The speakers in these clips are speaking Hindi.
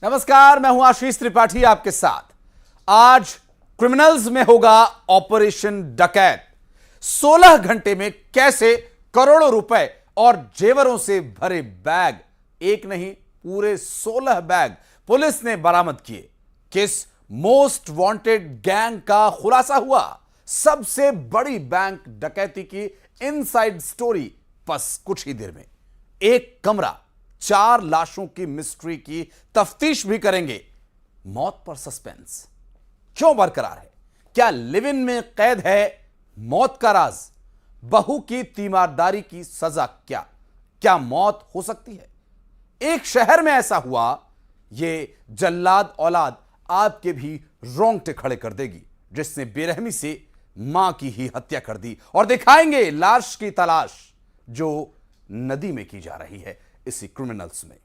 नमस्कार, मैं हूं आशीष त्रिपाठी आपके साथ। आज क्रिमिनल्स में होगा ऑपरेशन डकैत। 16 घंटे में कैसे करोड़ों रुपए और जेवरों से भरे बैग, एक नहीं पूरे 16 बैग पुलिस ने बरामद किए। किस मोस्ट वांटेड गैंग का खुलासा हुआ? सबसे बड़ी बैंक डकैती की इनसाइड स्टोरी बस कुछ ही देर में। एक कमरा, 4 लाशों की मिस्ट्री की तफ्तीश भी करेंगे। मौत पर सस्पेंस क्यों बरकरार है? क्या लिव इन में कैद है मौत का राज? बहू की तीमारदारी की सजा क्या मौत हो सकती है? एक शहर में ऐसा हुआ, यह जल्लाद औलाद आपके भी रोंगटे खड़े कर देगी, जिसने बेरहमी से मां की ही हत्या कर दी। और दिखाएंगे लाश की तलाश जो नदी में की जा रही है इसी क्रिमिनल्स में।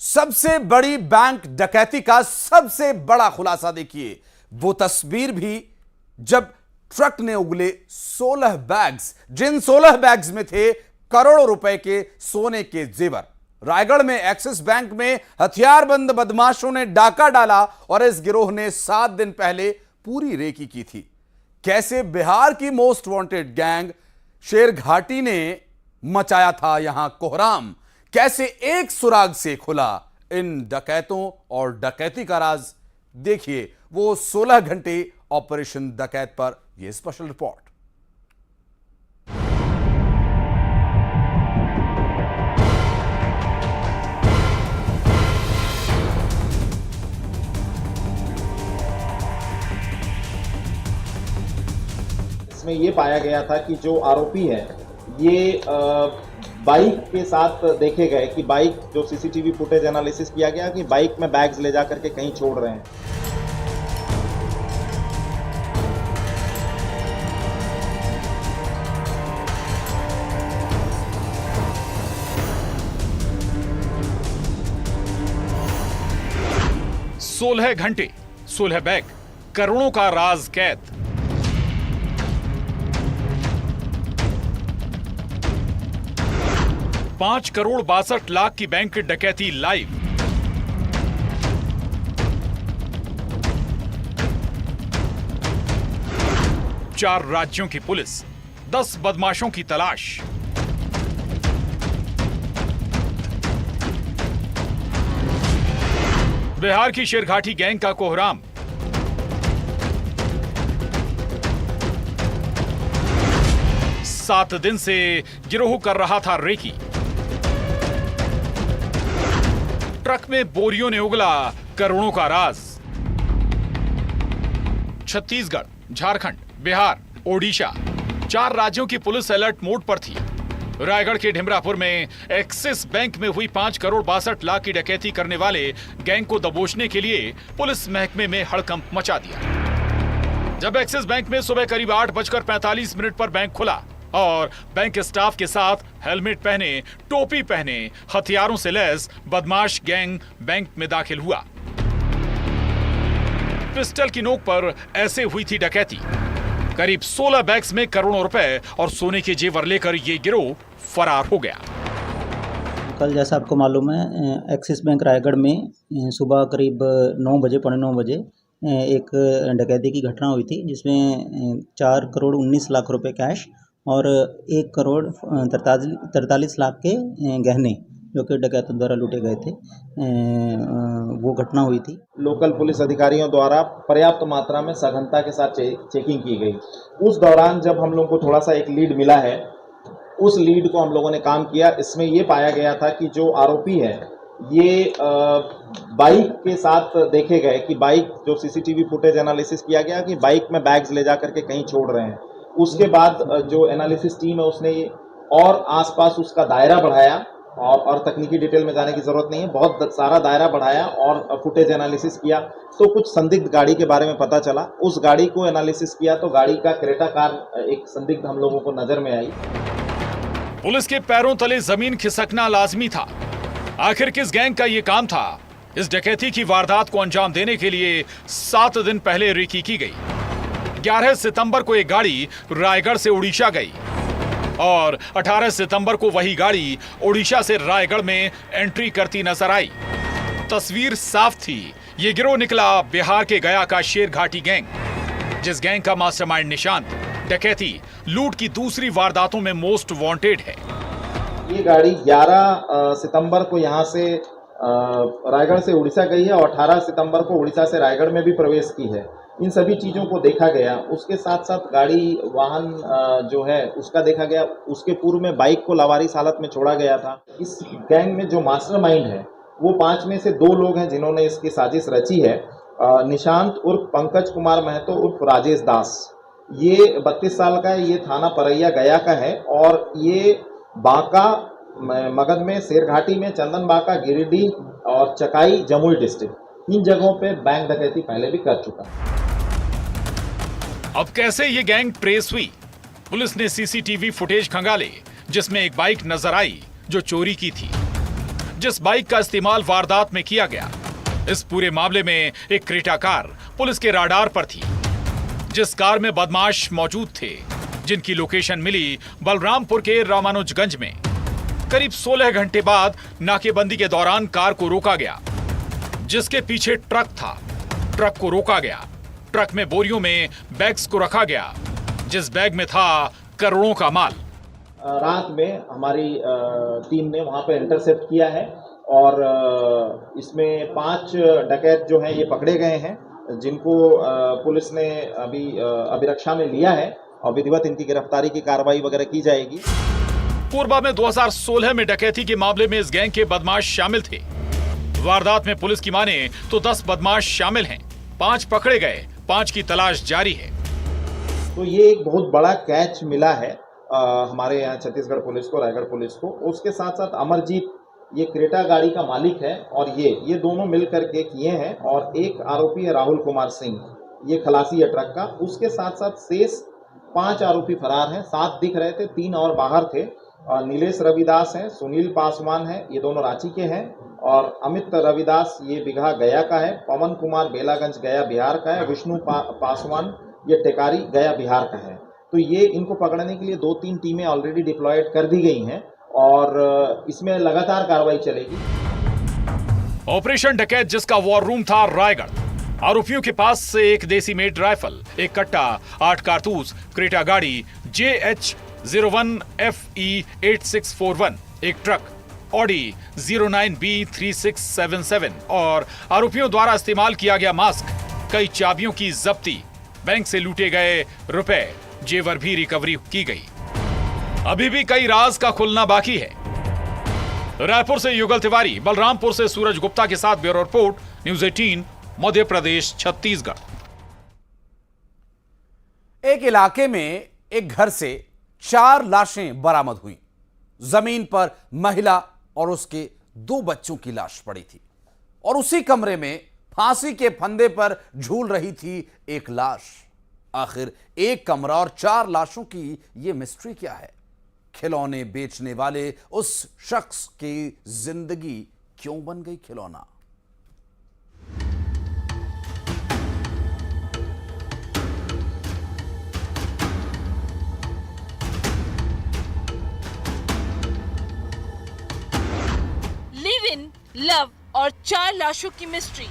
सबसे बड़ी बैंक डकैती का सबसे बड़ा खुलासा देखिए। वो तस्वीर भी जब ट्रक ने उगले 16 बैग्स, जिन 16 बैग्स में थे करोड़ों रुपए के सोने के जेवर। रायगढ़ में एक्सिस बैंक में हथियारबंद बदमाशों ने डाका डाला और इस गिरोह ने 7 दिन पहले पूरी रेकी की थी। कैसे बिहार की मोस्ट वांटेड गैंग शेरघाटी ने मचाया था यहां कोहराम। कैसे एक सुराग से खुला इन डकैतों और डकैती का राज। देखिए वो 16 घंटे ऑपरेशन डकैत पर यह स्पेशल रिपोर्ट। इसमें ये पाया गया था कि जो आरोपी है ये बाइक के साथ देखे गए कि बाइक जो सीसीटीवी फुटेज एनालिसिस किया गया कि बाइक में बैग्स ले जा करके कहीं छोड़ रहे हैं। सोलह घंटे, 16 बैग, करोड़ों का राज कैद। $5 करोड़ 62 लाख की बैंक डकैती लाइव। चार राज्यों की पुलिस, 10 बदमाशों की तलाश। बिहार की शेरघाटी गैंग का कोहराम। सात दिन से गिरोह कर रहा था रेकी। ट्रक में बोरियों ने उगला करोड़ों का राज। छत्तीसगढ़, झारखंड, बिहार, ओडिशा, 4 राज्यों की पुलिस अलर्ट मोड पर थी। रायगढ़ के ढिमरापुर में एक्सिस बैंक में हुई 5 करोड़ 62 लाख की डकैती करने वाले गैंग को दबोचने के लिए पुलिस महकमे में हड़कंप मचा दिया। जब एक्सिस बैंक में सुबह करीब 8:45 पर बैंक खुला और बैंक स्टाफ के साथ हेलमेट पहने, टोपी पहने, हथियारों से लैस बदमाश गैंग बैंक में दाखिल हुआ। पिस्टल की नोक पर ऐसे हुई थी डकैती। करीब 16 बैग्स में करोड़ों रुपए और सोने के जेवर लेकर ये गिरोह फरार हो गया। कल जैसा आपको मालूम है, एक्सिस बैंक रायगढ़ में सुबह करीब 9 बजे, 9:15 बजे एक डकैती की घटना हुई थी, जिसमें 4 करोड़ 19 लाख रुपए कैश और 1 करोड़ 43 लाख के गहने जो कि डकैतों द्वारा लूटे गए थे, वो घटना हुई थी। लोकल पुलिस अधिकारियों द्वारा पर्याप्त मात्रा में सघनता के साथ चेकिंग की गई। उस दौरान जब हम लोग को थोड़ा सा एक लीड मिला है, उस लीड को हम लोगों ने काम किया। इसमें ये पाया गया था कि जो आरोपी है ये बाइक के साथ देखे गए कि बाइक जो सीसीटीवी फुटेज एनालिसिस किया गया कि बाइक में बैग्स ले जा करके कहीं छोड़ रहे हैं। उसके बाद जो एनालिसिस टीम है उसने और आसपास उसका दायरा बढ़ाया और तकनीकी डिटेल में जाने की जरूरत नहीं है, बहुत सारा दायरा बढ़ाया और फुटेज एनालिसिस किया तो कुछ संदिग्ध गाड़ी के बारे में पता चला। उस गाड़ी को एनालिसिस किया तो गाड़ी का क्रेटा कार एक संदिग्ध हम लोगों को नजर में आई। पुलिस के पैरों तले जमीन खिसकना लाजमी था। आखिर किस गैंग का ये काम था? इस डकैती की वारदात को अंजाम देने के लिए 7 दिन पहले रेकी की गई। 11 सितंबर को एक गाड़ी रायगढ़ से उड़ीसा गई और 18 सितंबर को वही गाड़ी उड़ीसा से रायगढ़ में एंट्री करती नजर आई। तस्वीर साफ थी, ये गिरोह निकला बिहार के गया का शेरघाटी गैंग, जिस गैंग का मास्टरमाइंड निशांत डकैती लूट की दूसरी वारदातों में मोस्ट वांटेड है। ये गाड़ी 11 सितंबर को यहाँ से रायगढ़ से उड़ीसा गई है और 18 सितंबर को उड़ीसा से रायगढ़ में भी प्रवेश की है। इन सभी चीज़ों को देखा गया। उसके साथ साथ गाड़ी वाहन जो है उसका देखा गया। उसके पूर्व में बाइक को लावारिस हालत में छोड़ा गया था। इस गैंग में जो मास्टरमाइंड है वो 5 में से 2 लोग हैं जिन्होंने इसकी साजिश रची है। निशांत उर्फ पंकज कुमार महतो उर्फ राजेश दास, ये 32 साल का है। ये थाना परैया गया का है और ये बांका, मगध में शेरघाटी में, चंदन बांका, गिरिडीह और चकाई जमुई डिस्ट्रिक्ट, इन जगहों पे बैंक डकैती पहले भी कर चुका है। अब कैसे ये गैंग ट्रेस हुई? पुलिस ने सीसीटीवी फुटेज खंगाले जिसमें एक बाइक नजर आई जो चोरी की थी, जिस बाइक का इस्तेमाल वारदात में किया गया। इस पूरे मामले में एक क्रेटा कार पुलिस के राडार पर थी, जिस कार में बदमाश मौजूद थे, जिनकी लोकेशन मिली बलरामपुर के रामानुजगंज में। करीब 16 घंटे बाद नाकेबंदी के दौरान कार को रोका गया, जिसके पीछे ट्रक था। ट्रक को रोका गया। ट्रक में बोरियों में बैग्स को रखा गया, जिस बैग में था करोड़ों का माल। रात में हमारी टीम ने वहां पे इंटरसेप्ट किया है और इसमें 5 डकैत जो हैं ये पकड़े गए हैं, जिनको पुलिस ने अभी अभिरक्षा में लिया है और विधिवत इनकी गिरफ्तारी की कार्रवाई वगैरह की जाएगी। कोरबा में 2016 में डकैती के मामले में इस गैंग के बदमाश शामिल थे। वारदात में पुलिस की माने तो 10 बदमाश शामिल हैं। 5 पकड़े गए, 5 की तलाश जारी है। तो ये एक बहुत बड़ा कैच मिला है हमारे यहाँ छत्तीसगढ़ पुलिस को, रायगढ़ पुलिस को। उसके साथ साथ अमरजीत, ये क्रेटा गाड़ी का मालिक है और ये दोनों मिल करके किए हैं। और एक आरोपी है राहुल कुमार सिंह, ये खलासी है ट्रक का। उसके साथ साथ शेष 5 आरोपी फरार हैं। 7 दिख रहे थे, 3 और बाहर थे। नीलेश रविदास हैं, सुनील पासवान हैं, ये दोनों रांची के हैं। और अमित रविदास, ये बिघा गया का है। पवन कुमार बेलागंज गया बिहार का है। विष्णु पासवान, ये टेकारी गया बिहार का है। तो ये इनको पकड़ने के लिए 2-3 टीमें ऑलरेडी डिप्लॉयड कर दी गई हैं और इसमें लगातार कार्रवाई चलेगी। ऑपरेशन डकैत जिसका वॉर रूम था रायगढ़। आरोपियों के पास से एक देसी मेड राइफल, एक कट्टा, 8 कारतूस, क्रेटा गाड़ी JH01FE8641, एक ट्रक ऑडी 09B3677 और आरोपियों द्वारा इस्तेमाल किया गया मास्क, कई चाबियों की जब्ती, बैंक से लूटे गए रुपए, जेवर भी रिकवरी की गई। अभी भी कई राज का खुलना बाकी है। रायपुर से युगल तिवारी, बलरामपुर से सूरज गुप्ता के साथ bureau report, news 18, Madhya Pradesh, Chhattisgarh. एक इलाके में एक घर से 4 लाशें बरामद हुई। जमीन पर महिला और उसके 2 बच्चों की लाश पड़ी थी और उसी कमरे में फांसी के फंदे पर झूल रही थी एक लाश। आखिर एक कमरा और 4 लाशों की यह मिस्ट्री क्या है? खिलौने बेचने वाले उस शख्स की जिंदगी क्यों बन गई खिलौना? लिव इन, लव और 4 लाशों की मिस्ट्री।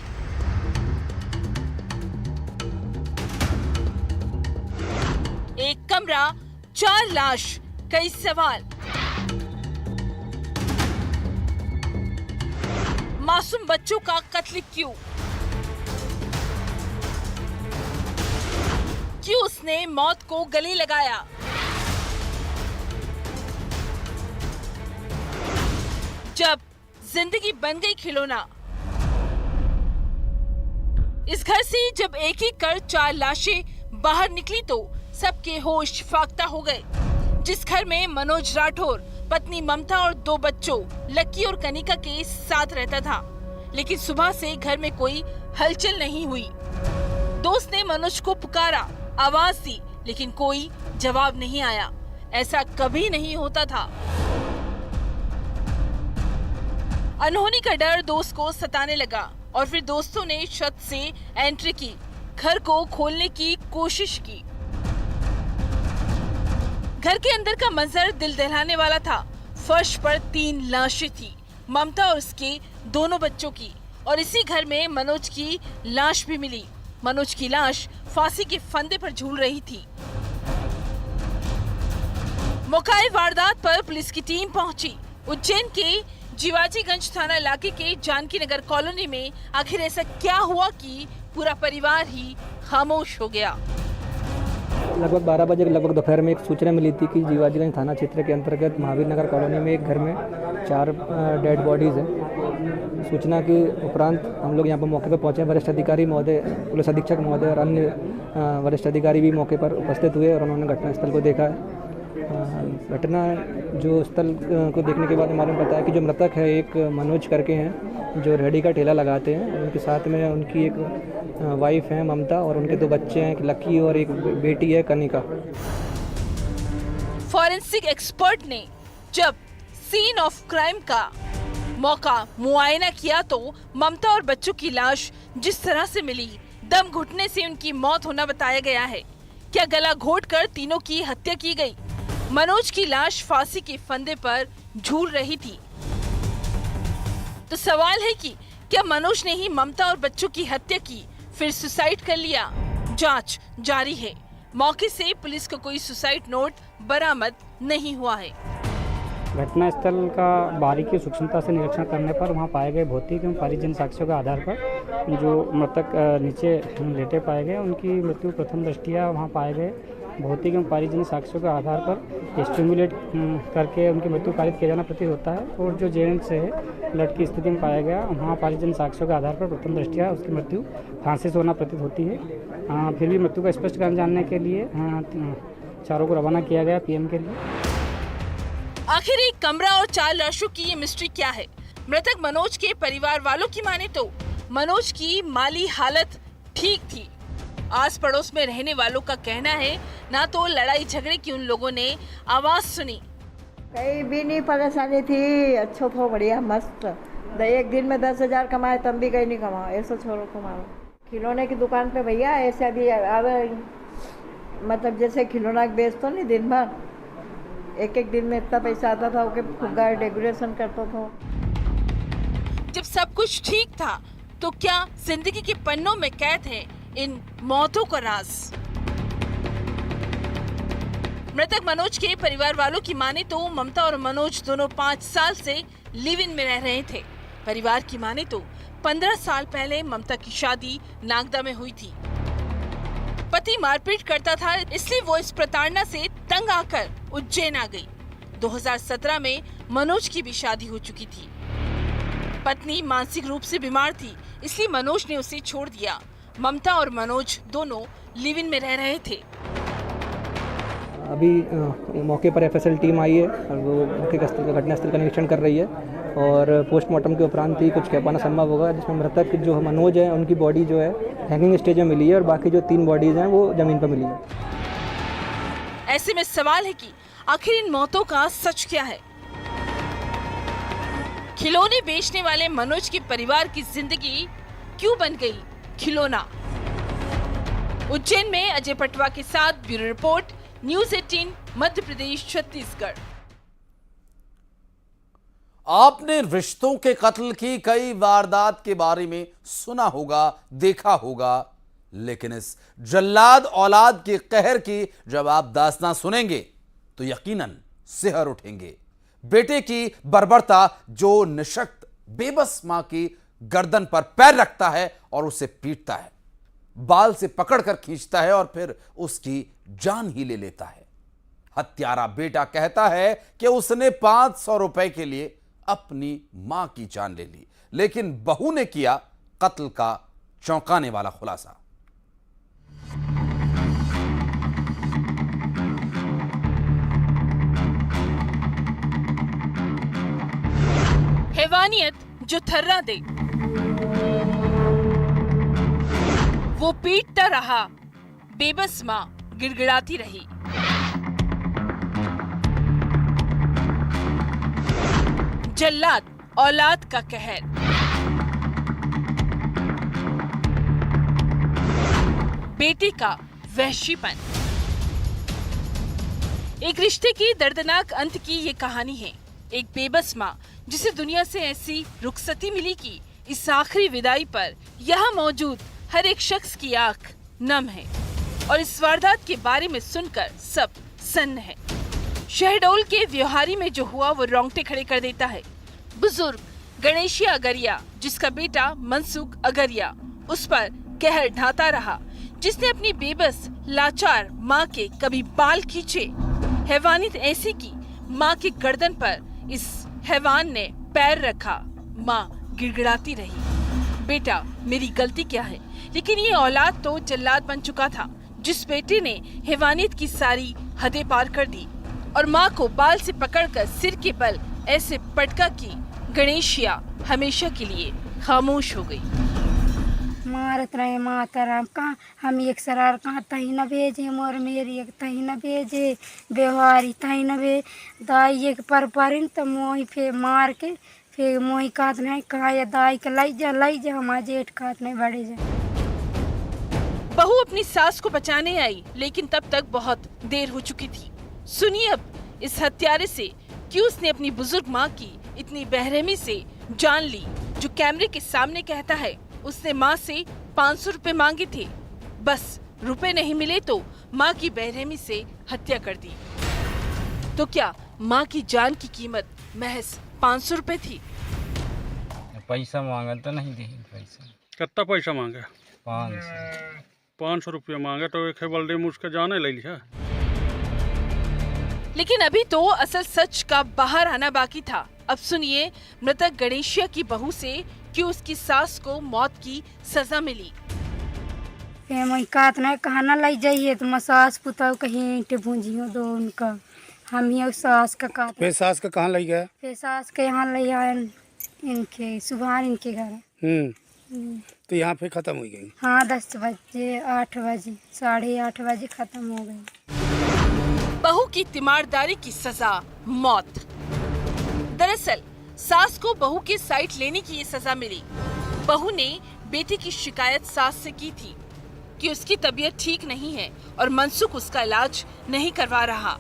एक कमरा, 4 लाश, कई सवाल। मासूम बच्चों का कत्ल क्यों? क्यों उसने मौत को गले लगाया? जब जिंदगी बन गई खिलौना। इस घर से जब एक एक कर 4 लाशें बाहर निकली तो सबके होश फाख्ता हो गए। जिस घर में मनोज राठौर, पत्नी ममता और 2 बच्चों लक्की और कनिका के साथ रहता था, लेकिन सुबह से घर में कोई हलचल नहीं हुई। दोस्त ने मनोज को पुकारा, आवाज दी, लेकिन कोई जवाब नहीं आया। ऐसा कभी नहीं होता था। अनहोनी का डर दोस्त को सताने लगा और फिर दोस्तों ने छत से एंट्री की। घर को खोलने की कोशिश की। घर के अंदर का मंजर दिल दहलाने वाला था। फर्श पर 3 लाशें थी, ममता और उसके दोनों बच्चों की, और इसी घर में मनोज की लाश भी मिली। मनोज की लाश फांसी के फंदे पर झूल रही थी। मौके वारदात पर पुलिस की टीम पहुंची। उज्जैन के जीवाजीगंज थाना इलाके के जानकी नगर कॉलोनी में आखिर ऐसा क्या हुआ कि पूरा परिवार ही खामोश हो गया। लगभग 12 बजे लगभग दोपहर में एक सूचना मिली थी कि जीवाजीगंज थाना क्षेत्र के अंतर्गत महावीर नगर कॉलोनी में एक घर में 4 डेड बॉडीज़ हैं। सूचना के उपरांत हम लोग यहाँ पर मौके पर पहुँचे। वरिष्ठ अधिकारी महोदय, पुलिस अधीक्षक महोदय और अन्य वरिष्ठ अधिकारी भी मौके पर उपस्थित हुए और उन्होंने घटनास्थल को देखा। घटना जो स्थल को देखने के बाद मालूम पता है कि जो मृतक है एक मनोज करके हैं, जो रेहड़ी का ठेला लगाते हैं। उनके साथ में उनकी एक वाइफ है ममता और उनके 2 बच्चे हैं, एक लकी और एक बेटी है कनिका। फॉरेंसिक एक्सपर्ट ने जब सीन ऑफ क्राइम का मौका मुआयना किया तो ममता और बच्चों की लाश जिस तरह से मिली, दम घुटने से उनकी मौत होना बताया गया है। क्या गला घोटकर तीनों की हत्या की गई? मनोज की लाश फांसी के फंदे पर झूल रही थी। तो सवाल है कि क्या मनोज ने ही ममता और बच्चों की हत्या की, फिर सुसाइड कर लिया? जांच जारी है। मौके से पुलिस को कोई सुसाइड नोट बरामद नहीं हुआ है। घटनास्थल का बारीकी सूक्ष्मता से निरीक्षण करने पर वहां पाए गए भौतिक एवं परिजन साक्ष्यों के आधार पर जो मृतक नीचे लेटे पाए गए, उनकी मृत्यु प्रथम दृष्टया वहां पाए गए भौतिक एवं परिजन साक्ष्यों के आधार पर स्टिमुलेट करके उनकी मृत्यु कारित किया जाना प्रतीत होता है। और जो जेएनएच से ब्लड की स्थिति में पाया गया, वहाँ परिजन साक्ष्यों के आधार पर प्रथम दृष्टया उसकी मृत्यु फांसी से होना प्रतीत होती है। फिर भी मृत्यु का स्पष्ट कारण जानने के लिए चारों को रवाना किया गया पीएम के लिए। आखिर एक कमरा और 4 लाशों की ये मिस्ट्री क्या है? मृतक मनोज के परिवार वालों की माने तो मनोज की माली हालत ठीक थी। आस पड़ोस में रहने वालों का कहना है ना तो लड़ाई झगड़े की उन लोगों ने आवाज सुनी। कहीं भी नहीं परेशानी थी, अच्छा था, बढ़िया मस्त। एक दिन में 10,000 कमाए तब भी कहीं नहीं कमाओ, ऐसा छोड़ो कमाओ। खिलौने की दुकान पे भैया ऐसे अभी मतलब जैसे खिलौना बेचते नहीं, दिन भर एक दिन में इतना पैसा आता था, ओके फुग्गा डेकोरेशन करता था। जब सब कुछ ठीक था तो क्या जिंदगी के पन्नों में कैद है इन मौतों का राज? मृतक मनोज के परिवार वालों की माने तो ममता और मनोज दोनों 5 साल से लिव इन में रह रहे थे। परिवार की माने तो 15 साल पहले ममता की शादी नागदा में हुई थी। पति मारपीट करता था, इसलिए वो इस प्रताड़ना से तंग आकर उज्जैन आ गई। 2017 में मनोज की भी शादी हो चुकी थी। पत्नी मानसिक रूप से बीमार थी, इसलिए मनोज ने उसे छोड़ दिया। ममता और मनोज दोनों लिव इन में रह रहे थे। अभी मौके पर एफएसएल टीम आई है और वो मौके का घटनास्थल का निरीक्षण कर रही है और पोस्टमार्टम के उपरांत ही कुछ कह पाना संभव होगा, जिसमें मृतक जो मनोज है उनकी बॉडी जो है हैंगिंग स्टेज में मिली है और बाकी जो 3 बॉडीज हैं वो जमीन पर मिली है। ऐसे में सवाल है कि आखिर इन मौतों का सच क्या है? खिलौने बेचने वाले मनोज के परिवार की जिंदगी क्यों बन गई खिलौना? उज्जैन में अजय पटवा के साथ bureau report, news 18 Madhya Pradesh Chhattisgarh. आपने रिश्तों के कत्ल की कई वारदात के बारे में सुना होगा, देखा होगा, लेकिन इस जल्लाद औलाद के कहर की जब आप दास्तां सुनेंगे तो यकीनन सिहर उठेंगे। बेटे की बर्बरता जो निशक्त बेबस मां की गर्दन पर पैर रखता है और उसे पीटता है, बाल से पकड़कर खींचता है और फिर उसकी जान ही ले लेता है। हत्यारा बेटा कहता है कि उसने 500 रुपए के लिए अपनी मां की जान ले ली, लेकिन बहू ने किया कत्ल का चौंकाने वाला खुलासा। हैवानियत जो थर्रा दे, वो पीटता रहा, बेबस मां गिड़गिड़ाती रही। जल्लाद औलाद का कहर। बेटे का वहशीपन। एक रिश्ते की दर्दनाक अंत की ये कहानी है। एक बेबस माँ जिसे दुनिया से ऐसी रुखसती मिली कि इस आखिरी विदाई पर यहाँ मौजूद हर एक शख्स की आंख नम है और इस वारदात के बारे में सुनकर सब सन्न है। शहडोल के व्यवहारी में जो हुआ वो रोंगटे खड़े कर देता है। बुजुर्ग गणेशिया अगरिया, जिसका बेटा मनसुख अगरिया उस पर कहर ढाता रहा, जिसने अपनी बेबस लाचार माँ के कभी बाल खींचे, हैवानियत ऐसी की माँ की गर्दन पर इस हैवान ने पैर रखा। माँ गिड़गिड़ाती रही, बेटा मेरी गलती क्या है? लेकिन ये औलाद तो जल्लाद बन चुका था, जिस बेटे ने हैवानियत की सारी हदें पार कर दी और माँ को बाल से पकड़कर सिर के बल ऐसे पटका कि गणेशिया हमेशा के लिए खामोश हो गई। मारत रहे मातरम का हम एक सरार का तही न भेजे, मोर मेरी एक तही न भेजे, व्यवहारी तही न भे दाई एक पर तो मोही फिर मार के फिर मोही कात नहीं कहा या दाई के लाई जा हमारे जेठ कात नहीं बढ़े जा। बहू अपनी सास को बचाने आई, लेकिन तब तक बहुत देर हो चुकी थी। सुनिए अब इस हत्यारे से कि उसने अपनी बुजुर्ग माँ की इतनी बेरहमी से जान ली, जो कैमरे के सामने कहता है उसने माँ से 500 रुपए मांगे थे, बस रुपए नहीं मिले तो माँ की बेरहमी से हत्या कर दी। तो क्या माँ की जान की कीमत महज 500 रुपए थी? पैसा मांगा तो नहीं दी पैसा। कितना पैसा मांगा? 500 रुपया मांगा तो एक बल्डे मुझका जाने ले लिया। लेकिन अभी तो असल सच का बाहर आना बाकी था। अब सुनिए मृतक गणेशिया की बहू से कि उसकी सास को मौत की सजा मिली। फिर मैं कात नहीं कहा ना लाई जाइए तो मैं सास पुताओ कहीं ईंटे भूंजियो दो उनका, हम ही उस सास का कात। फिर सास का कहाँ लाई गया? फिर सास के यहाँ ले आए इनके सुबह इनके घर। तो यहाँ पे खत्म हो गई? हाँ 10 बजे 8 बजे 8:30 बजे खत्म हो गई। बहू की तीमारदारी की सजा मौत। दरअसल सास को बहू के साइड लेने की ये सजा मिली। बहू ने बेटी की शिकायत सास से की थी कि उसकी तबीयत ठीक नहीं है और मनसुख उसका इलाज नहीं करवा रहा।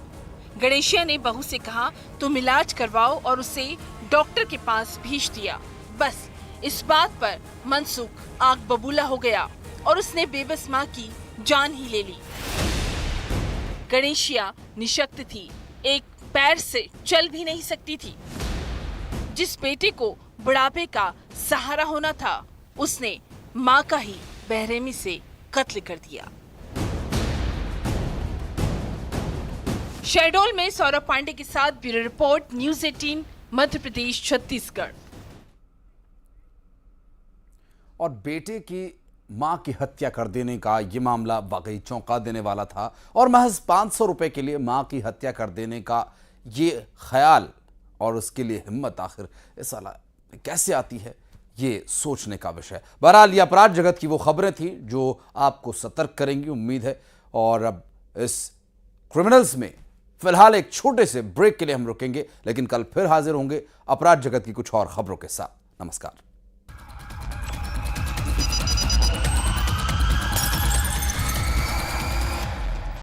गणेशिया ने बहू से कहा तुम इलाज करवाओ और उसे डॉक्टर के पास भेज दिया। बस इस बात पर मनसुख आग बबूला हो गया और उसने बेबस माँ की जान ही ले ली। गणेशिया निशक्त थी, एक पैर से चल भी नहीं सकती थी। जिस बेटे को बुढ़ापे का सहारा होना था, उसने माँ का ही बेरहमी से कत्ल कर दिया। शहडोल में सौरभ पांडे के साथ bureau report, news 18 Madhya Pradesh Chhattisgarh. और बेटे की मां की हत्या कर देने का यह मामला वाकई चौंका देने वाला था और महज 500 रुपए के लिए मां की हत्या कर देने का ये ख्याल और उसके लिए हिम्मत आखिर इस साला कैसे आती है, ये सोचने का विषय। बहरहाल ये अपराध जगत की वो खबरें थी जो आपको सतर्क करेंगी, उम्मीद है। और अब इस क्रिमिनल्स में फिलहाल एक छोटे से ब्रेक के लिए हम रुकेंगे, लेकिन कल फिर हाजिर होंगे अपराध जगत की कुछ और खबरों के साथ। नमस्कार।